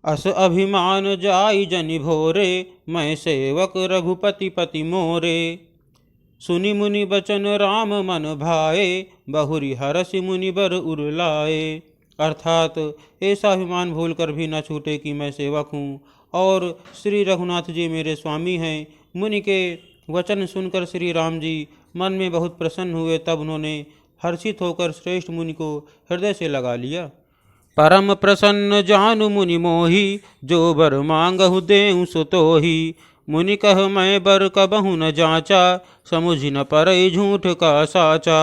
अस अभिमान जाई जनि भोरे, मैं सेवक रघुपति पति मोरे। सुनि मुनि बचन राम मन भाए, बहुरी हरसि मुनि बर उरलाए। अर्थात ऐसा अभिमान भूल कर भी न छूटे कि मैं सेवक हूँ और श्री रघुनाथ जी मेरे स्वामी हैं। मुनि के वचन सुनकर श्री राम जी मन में बहुत प्रसन्न हुए। तब उन्होंने हर्षित होकर श्रेष्ठ मुनि को हृदय से लगा लिया। परम प्रसन्न जानु मुनि मोहि, जो बर मांगहु देहु सो तोहि। मुनि कह मैं बर कबहु न जाचा, समुझि न परई झूठ का साचा।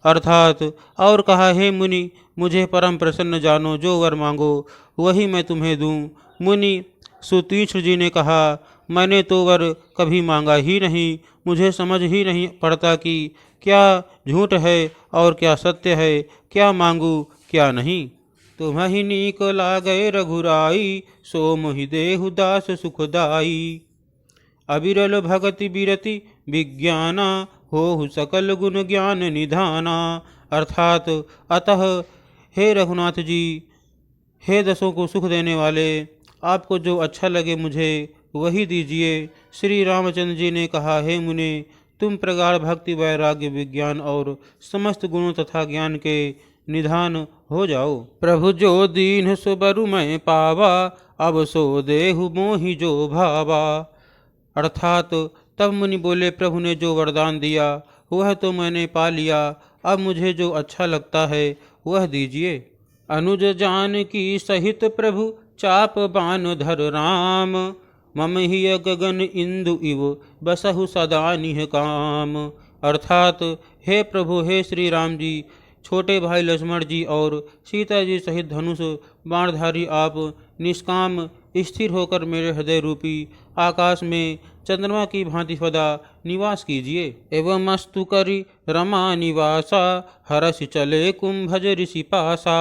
अर्थात और कहा, हे मुनि मुझे परम प्रसन्न जानो, जो वर मांगो वही मैं तुम्हें दूं। मुनि सुतीक्ष्ण जी ने कहा, मैंने तो वर कभी मांगा ही नहीं, मुझे समझ ही नहीं पड़ता कि क्या झूठ है और क्या सत्य है, क्या मांगू क्या नहीं। तुम्हि नीक लागे रघुराई, सो मोहि देहु दास सुखदाई। अविरल भगति बिरति विज्ञाना, होहु सकल गुण ज्ञान निधाना। अर्थात अतः हे रघुनाथ जी, हे दसों को सुख देने वाले, आपको जो अच्छा लगे मुझे वही दीजिए। श्री रामचंद्र जी ने कहा, हे मुने तुम प्रगाढ़ भक्ति वैराग्य विज्ञान और समस्त गुणों तथा ज्ञान के निधान हो जाओ। प्रभु जो दीन सो बरु मैं पावा, अब सो देहु मोहि जो भावा। अर्थात तब मुनि बोले, प्रभु ने जो वरदान दिया वह तो मैंने पा लिया, अब मुझे जो अच्छा लगता है वह दीजिए। अनुज जान की सहित प्रभु, चाप बान धर राम। मम हिय गगन इंदु इव, बसहु सदा निह काम। अर्थात हे प्रभु, हे श्री राम जी, छोटे भाई लक्ष्मण जी और सीता जी सहित धनुष बाणधारी आप निष्काम स्थिर होकर मेरे हृदय रूपी आकाश में चंद्रमा की भांति सदा निवास कीजिए। एवं मस्तु करि रमा निवासा, हरष चले कुंभज ऋषि पासा।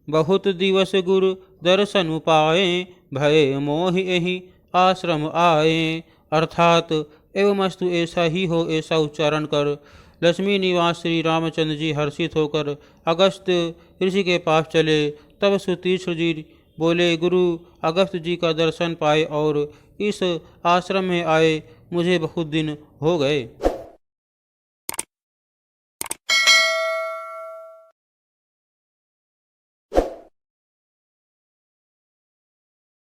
बहुत दिवस गुरु दर्शन पाए, भय मोह एहि आश्रम आए। अर्थात एवं मस्तु ऐसा ही हो, ऐसा उच्चारण कर लक्ष्मी निवास श्री रामचंद्र जी हर्षित होकर अगस्त ऋषि के पास चले। तब सुतीक्ष्ण जी बोले, गुरु अगस्त जी का दर्शन पाए और इस आश्रम में आए मुझे बहुत दिन हो गए।